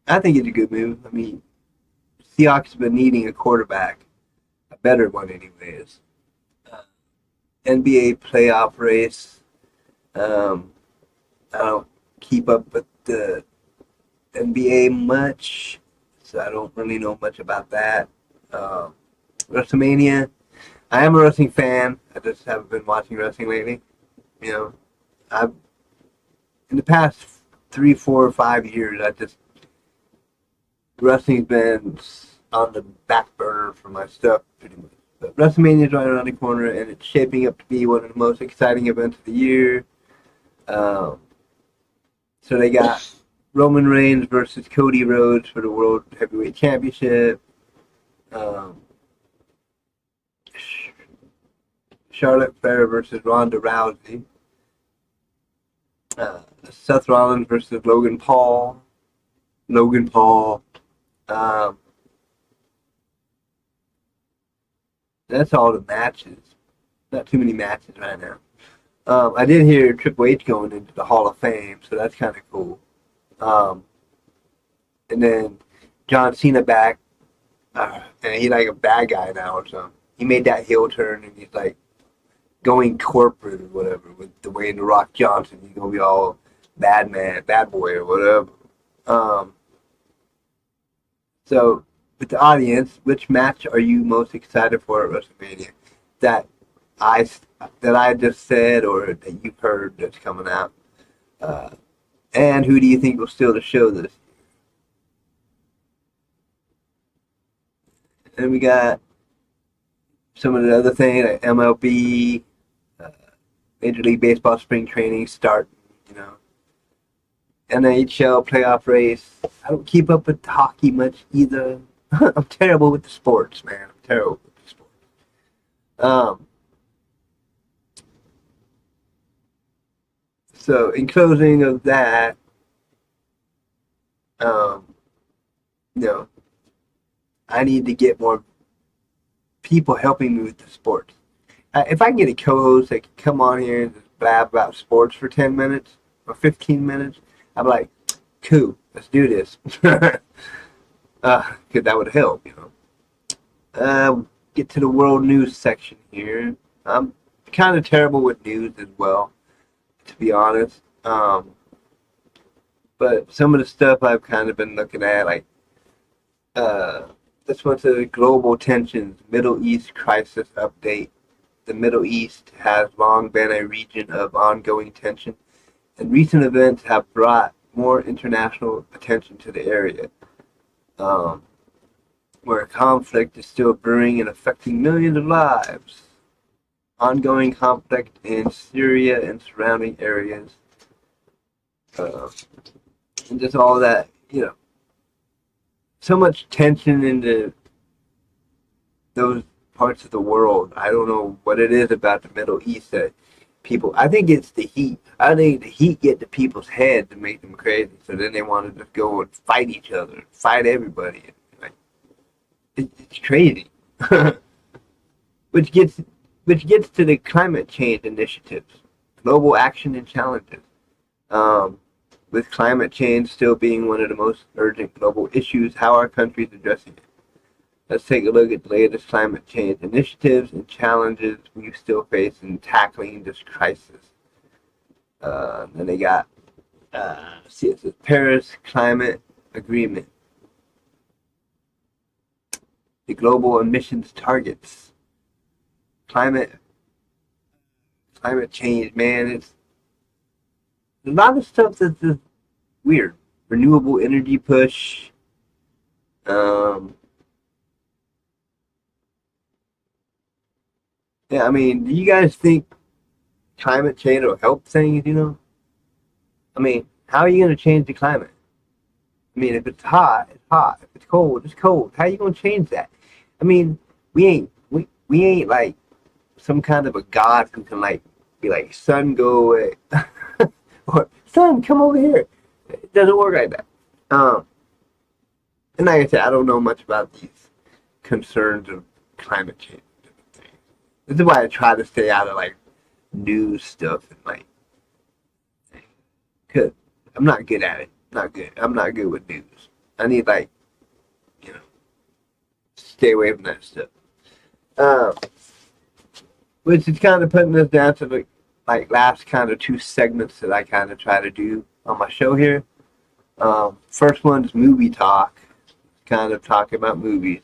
I think it's a good move. I mean, Seahawks have been needing a quarterback, a better one, anyways. NBA playoff race. I don't keep up with the NBA much, so I don't really know much about that. WrestleMania. I am a wrestling fan. I just haven't been watching wrestling lately. You know, I've in the past 3, 4, 5 years, wrestling's been on the back burner for my stuff pretty much. But WrestleMania is right around the corner, and it's shaping up to be one of the most exciting events of the year. So they got Roman Reigns versus Cody Rhodes for the World Heavyweight Championship. Charlotte Flair versus Ronda Rousey. Seth Rollins versus Logan Paul. That's all the matches. Not too many matches right now. I did hear Triple H going into the Hall of Fame, so that's kind of cool. And then John Cena back, and he's like a bad guy now or something. He made that heel turn, and he's like going corporate or whatever with Dwayne The Rock Johnson. He's gonna be all bad boy or whatever. So with the audience, which match are you most excited for at WrestleMania? That I just said or that you've heard that's coming out? And who do you think will steal the show this year? And we got some of the other things like MLB, Major League Baseball spring training starting, NHL playoff race. I don't keep up with hockey much either. I'm terrible with the sports, man. I'm terrible with the sports. So in closing of that, I need to get more people helping me with the sports. If I can get a co-host that can come on here and just blab about sports for 10 minutes or 15 minutes, I'm like, cool, let's do this. Because that would help, Get to the world news section here. I'm kind of terrible with news as well, to be honest. But some of the stuff I've kind of been looking at, like, this one's a global tensions, Middle East crisis update. The Middle East has long been a region of ongoing tension, and recent events have brought more international attention to the area, where conflict is still brewing and affecting millions of lives. Ongoing conflict in Syria and surrounding areas, and just all that, so much tension into those parts of the world. I don't know what it is about the Middle East that people, I think it's the heat. I think the heat get to people's head to make them crazy. So then they want to just go and fight each other, fight everybody. Like, it's crazy. which gets to the climate change initiatives, global action and challenges. With climate change still being one of the most urgent global issues, how are countries addressing it? Let's take a look at the latest climate change initiatives and challenges we still face in tackling this crisis. Then they got, it says Paris Climate Agreement, the global emissions targets, climate change, man. It's a lot of stuff that's just weird. Renewable energy push. Yeah, I mean, do you guys think climate change will help things, I mean, how are you going to change the climate? I mean, if it's hot, it's hot. If it's cold, it's cold. How are you going to change that? I mean, we ain't like some kind of a god who can like be like, sun, go away. Or sun, come over here. It doesn't work like that. Um, and like I said, I don't know much about these concerns of climate change. This is why I try to stay out of like news stuff and like, cause I'm not good at it. Not good. I'm not good with news. I need like, you know, stay away from that stuff. Um, which is kind of putting us down to the like last kind of two segments that I kind of try to do on my show here. First one's movie talk, kind of talking about movies,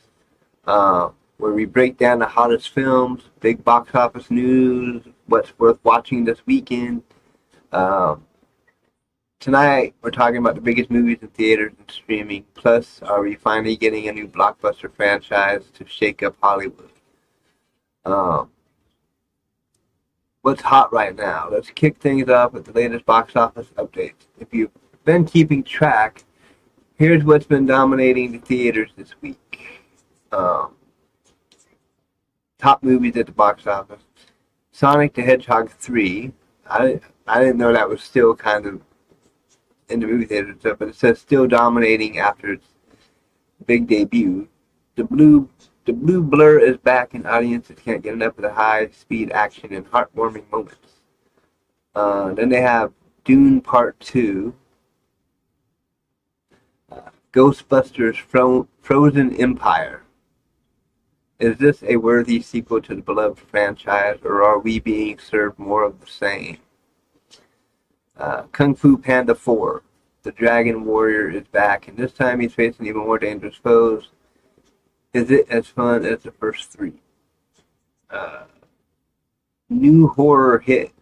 where we break down the hottest films, big box office news, what's worth watching this weekend. Um, Tonight we're talking about the biggest movies in theaters and streaming. Plus, are we finally getting a new blockbuster franchise to shake up Hollywood? Um, what's hot right now? Let's kick things off with the latest box office updates. If you've been keeping track, here's what's been dominating the theaters this week. Um, Top movies at the box office. Sonic the Hedgehog 3. I didn't know that was still kind of in the movie theater and stuff, but it says still dominating after its big debut. The blue blur is back, and audiences can't get enough of the high speed action and heartwarming moments. Then they have Dune Part 2, Ghostbusters Frozen Empire. Is this a worthy sequel to the beloved franchise, or are we being served more of the same? Kung Fu Panda 4. The Dragon Warrior is back, and this time he's facing even more dangerous foes. Is it as fun as the first three? Uh, New horror hit.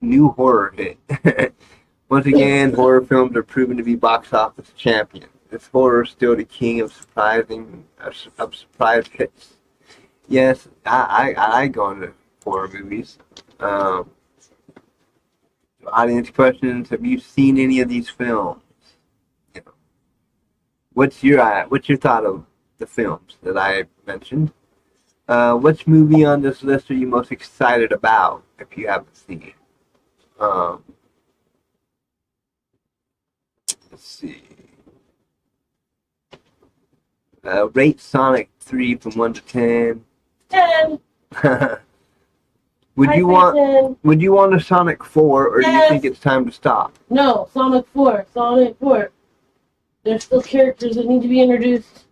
New horror hit. Once again, horror films are proven to be box office champions. Is horror still the king of surprise hits? Yes, I go into horror movies. Audience questions: have you seen any of these films? You know, what's your thought of the films that I mentioned? Which movie on this list are you most excited about if you haven't seen it? Um, let's see. Rate Sonic 3 from 1 to 10. 10. Would I you say want 10. would you want a Sonic 4, or do you Yes. think it's time to stop? No, Sonic 4. Sonic 4. There's still characters that need to be introduced.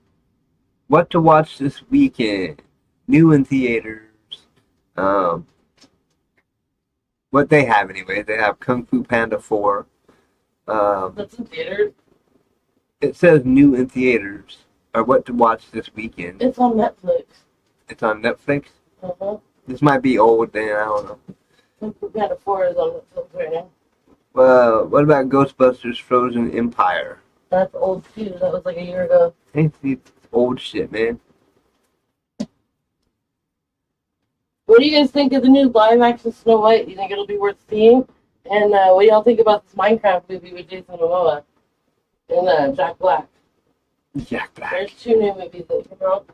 What to watch this weekend? New in theaters. Um, what they have anyway. They have Kung Fu Panda 4. That's in theaters. It says new in theaters, or what to watch this weekend. It's on Netflix. It's on Netflix. Uh-huh. This might be old then, I don't know. Kung Fu Panda 4 is on Netflix right now. What about Ghostbusters Frozen Empire? That's old too. That was like a year ago. It's old shit, man. What do you guys think of the new live action Snow White? Do you think it'll be worth seeing? And what do y'all think about this Minecraft movie with Jason Momoa and Jack Black? Jack Black. There's 2 new movies that came out.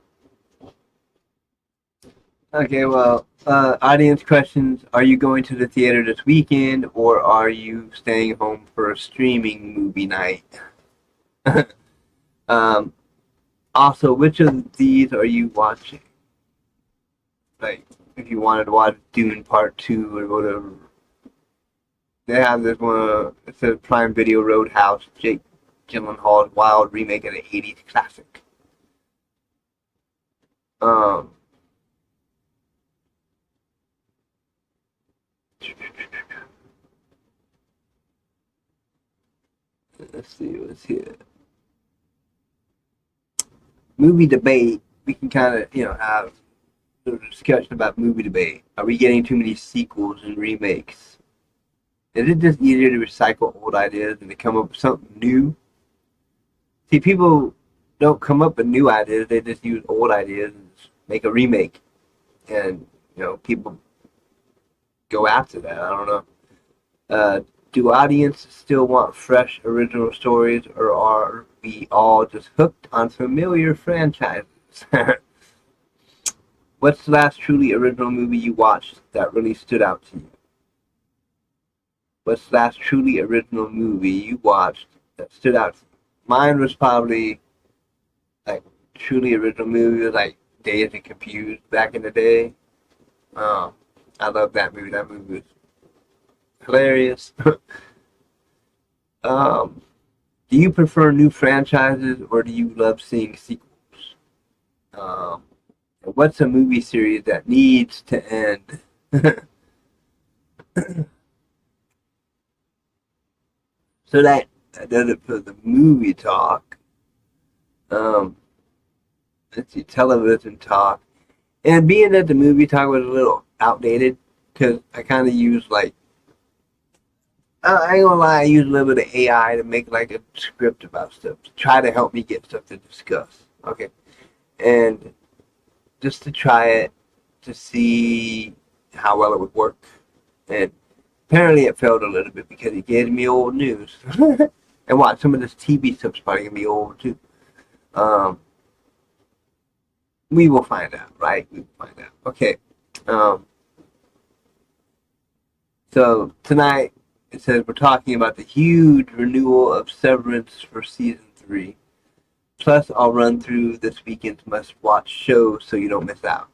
Okay, well, audience questions. Are you going to the theater this weekend, or are you staying home for a streaming movie night? Also, which of these are you watching? Like, if you wanted to watch Dune Part 2 or whatever. They have this one, it says Prime Video Roadhouse, Jake Gyllenhaal's wild remake of the 80s classic. Let's see what's here. Movie debate. We can kind of, have a discussion about movie debate. Are we getting too many sequels and remakes? Is it just easier to recycle old ideas than to come up with something new? See, people don't come up with new ideas. They just use old ideas and just make a remake. and people go after that. I don't know. Do audiences still want fresh, original stories, or are we all just hooked on familiar franchises? What's the last truly original movie you watched that really stood out to you? What's the last truly original movie you watched that stood out to you? Mine was probably, like, truly original movie was like Dazed and Confused back in the day. I love that movie. That movie was hilarious. Do you prefer new franchises or do you love seeing sequels? Um, what's a movie series that needs to end? So that does it for the movie talk. Um, let's see, television talk. And being that the movie talk was a little outdated, because I kind of used like, I ain't gonna lie, I used a little bit of AI to make like a script about stuff, to try to help me get stuff to discuss. Okay. And just to try it, to see how well it would work. And apparently it failed a little bit because it gave me old news. And watch, some of this TV stuff's probably gonna be old too. Um, we will find out, right? We will find out. Okay. Um, so tonight it says we're talking about the huge renewal of Severance for season 3. Plus, I'll run through this weekend's must-watch shows so you don't miss out.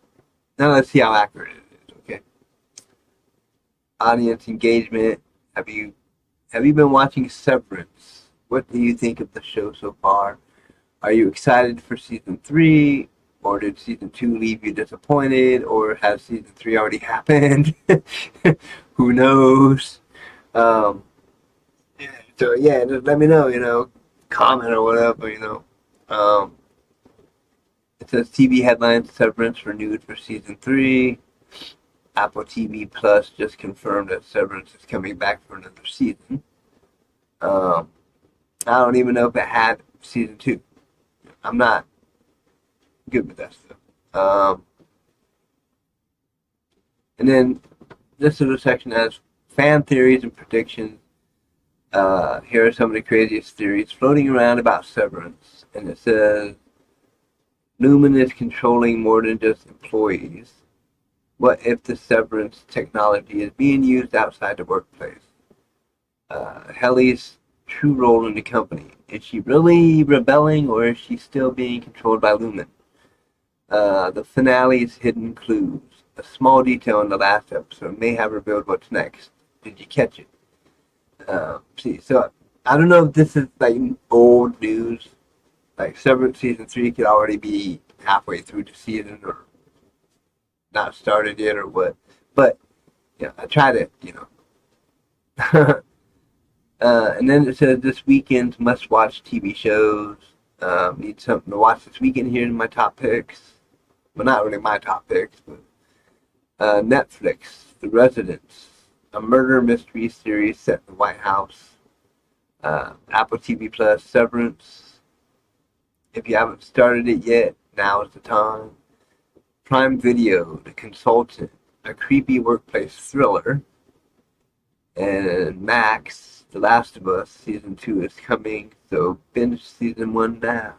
Now let's see how accurate it is. Okay. Audience engagement. Have you been watching Severance? What do you think of the show so far? Are you excited for season 3? Or did season 2 leave you disappointed? Or has season 3 already happened? Who knows? Um, so yeah, just let me know, comment or whatever. It says TV headlines: Severance renewed for season 3. Apple TV Plus just confirmed that Severance is coming back for another season. I don't even know if it had season 2. I'm not good with that stuff. And then this little section has fan theories and predictions. Here are some of the craziest theories floating around about Severance. And it says, Lumen is controlling more than just employees. What if the Severance technology is being used outside the workplace? Helly's true role in the company. Is she really rebelling or is she still being controlled by Lumen? The finale's hidden clues. A small detail in the last episode may have revealed what's next. Did you catch it? See, so I don't know if this is like old news. Like Severance season 3 could already be halfway through the season or not started yet or what. But yeah, I try to, and then it says this weekend's must-watch TV shows. Need something to watch this weekend. Here's my top picks. Well, not really my top picks, but Netflix, The Residents, a murder mystery series set in the White House. Apple TV Plus, Severance. If you haven't started it yet, now is the time. Prime Video, The Consultant, a creepy workplace thriller. And Max, The Last of Us, season 2 is coming, so binge season 1 now.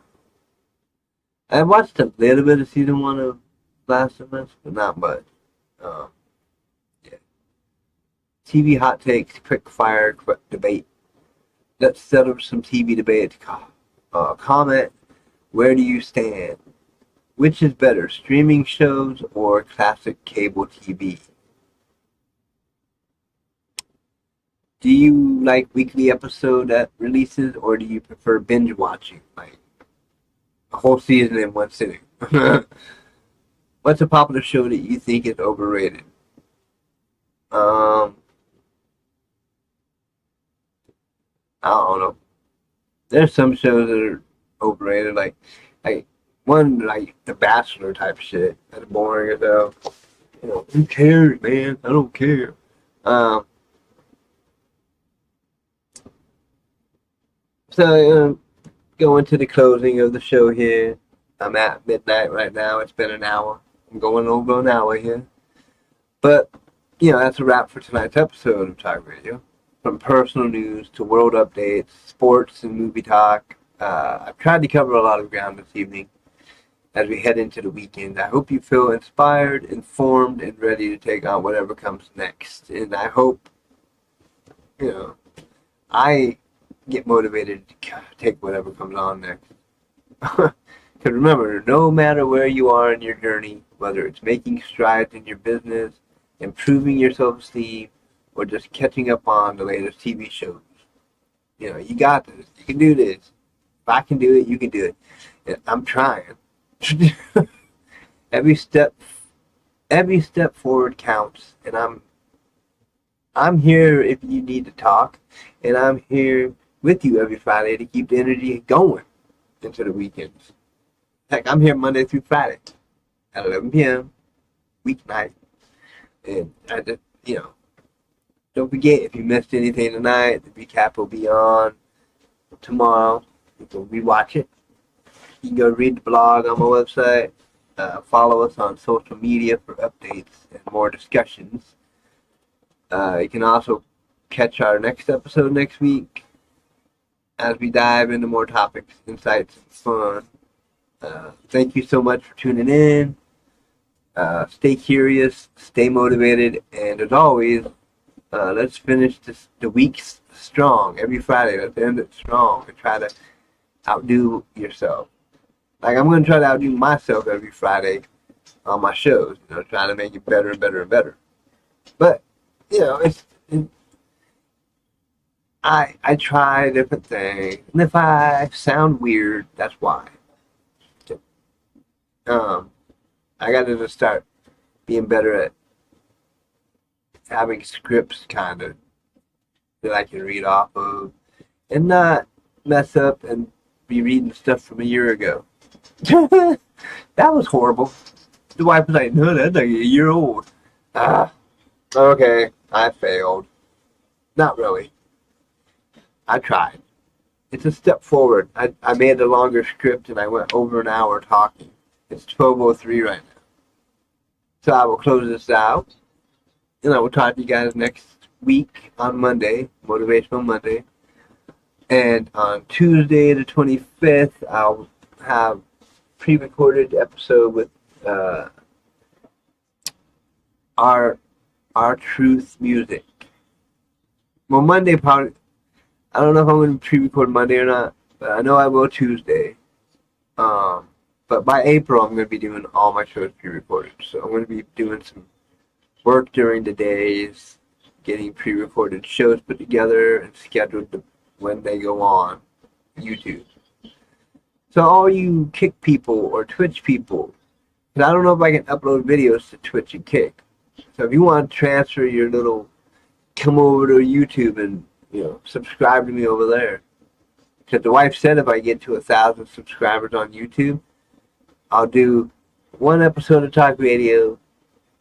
I watched a little bit of season 1 of Last of Us, but not much. Yeah. TV hot takes, quick fire debate. Let's set up some TV debate. Comment, where do you stand? Which is better, streaming shows or classic cable TV? Do you like weekly episode releases or do you prefer binge watching, like a whole season in one sitting? What's a popular show that you think is overrated? I don't know. There's some shows that are overrated, like one like The Bachelor type shit. That's boring as hell. Who cares, man? I don't care. So going to the closing of the show here. I'm at midnight right now. It's been an hour. I'm going over an hour here. But, that's a wrap for tonight's episode of Talk Radio. From personal news to world updates, sports and movie talk. I've tried to cover a lot of ground this evening as we head into the weekend. I hope you feel inspired, informed, and ready to take on whatever comes next. And I hope, I get motivated to take whatever comes on next. Because remember, no matter where you are in your journey, whether it's making strides in your business, improving your self-esteem, or just catching up on the latest TV shows, you got this. You can do this. If I can do it, you can do it. And I'm trying. Every step forward counts, and I'm here if you need to talk, and I'm here with you every Friday to keep the energy going into the weekends. Heck, I'm here Monday through Friday at 11 p.m. weeknight, and I just, don't forget, if you missed anything tonight, the recap will be on tomorrow. You can rewatch it. You can go read the blog on my website. Follow us on social media for updates and more discussions. You can also catch our next episode next week as we dive into more topics, insights, and fun. Thank you so much for tuning in. Stay curious, stay motivated, and as always, let's finish the week strong. Every Friday, let's end it strong and try to outdo yourself. Like, I'm going to try to outdo myself every Friday on my shows, trying to make it better and better and better. But, I try different things, and if I sound weird, that's why. I got to just start being better at having scripts, kind of, that I can read off of, and not mess up and be reading stuff from a year ago. That was horrible. The wife was like, no, that's like a year old. Okay, I failed. Not really. I tried. It's a step forward. I made a longer script and I went over an hour talking. It's 12:03 right now. So I will close this out. And I will talk to you guys next week on Monday, Motivational Monday. And on Tuesday the 25th, I'll have pre-recorded episode with our Truth Music. Well, Monday probably, I don't know if I'm going to pre-record Monday or not, but I know I will Tuesday. But by April, I'm going to be doing all my shows pre-recorded. So I'm going to be doing some work during the days, getting pre-recorded shows put together and scheduled when they go on YouTube. So all you Kick people or Twitch people, because I don't know if I can upload videos to Twitch and Kick. So if you want to transfer your little, come over to YouTube and, subscribe to me over there. Because the wife said if I get to 1,000 subscribers on YouTube, I'll do one episode of Talk Radio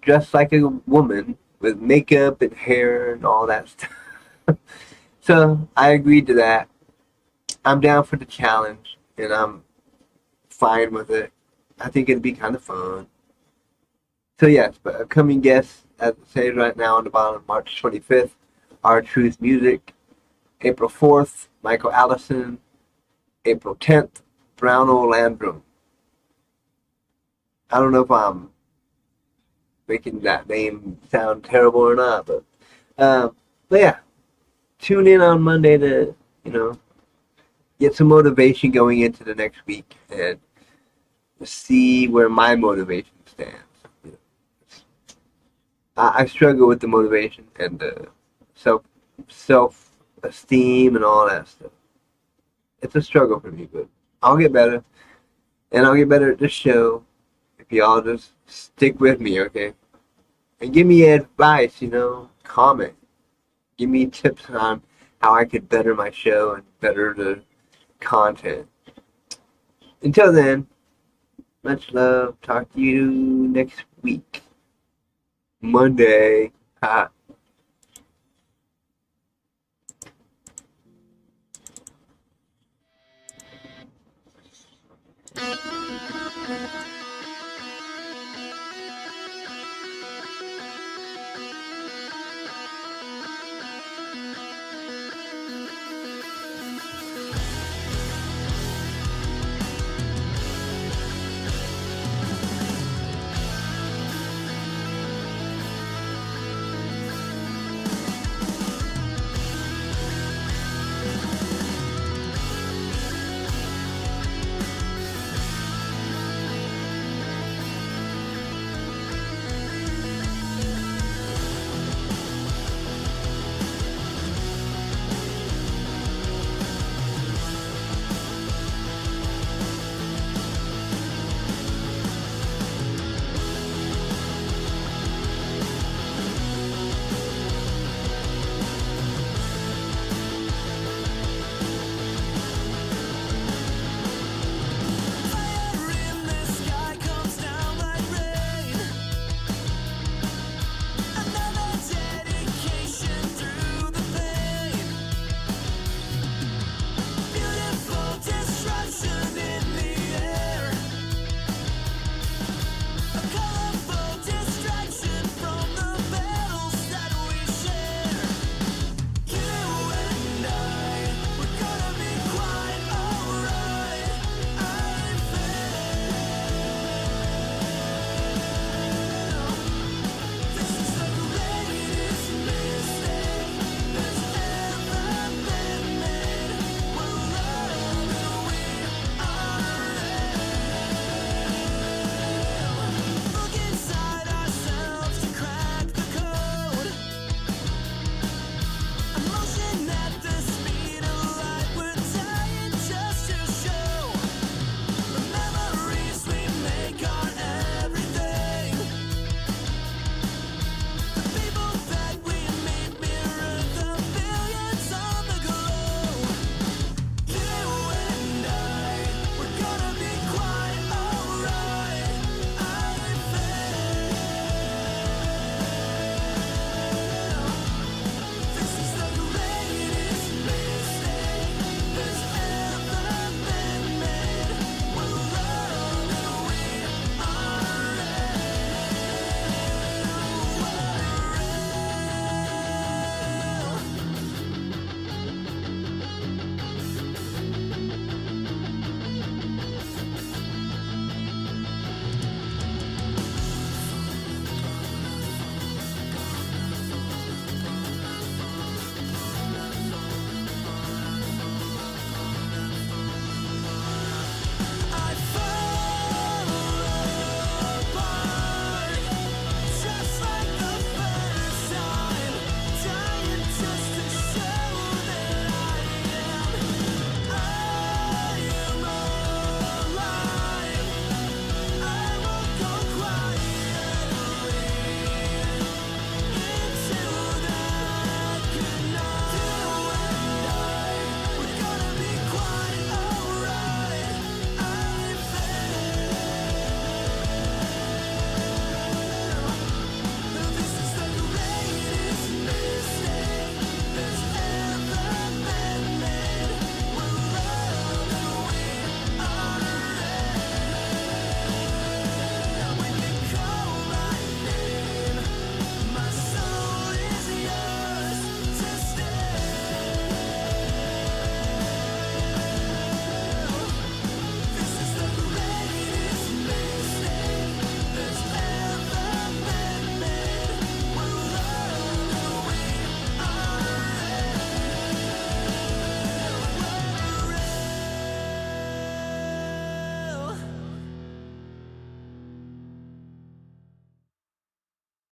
dressed like a woman with makeup and hair and all that stuff. So I agreed to that. I'm down for the challenge, and I'm fine with it. I think it'd be kind of fun. So yes, but upcoming guests, as it says right now on the bottom, March 25th, our Truth Music. April 4th, Michael Allison. April 10th, Browno Landrum. I don't know if I'm making that name sound terrible or not, but yeah, tune in on Monday to, get some motivation going into the next week and see where my motivation stands. I struggle with the motivation and the self-esteem and all that stuff. It's a struggle for me, but I'll get better, and I'll get better at this show if y'all just stick with me, okay? And give me advice, comment. Give me tips on how I could better my show and better the content. Until then, much love. Talk to you next week. Monday.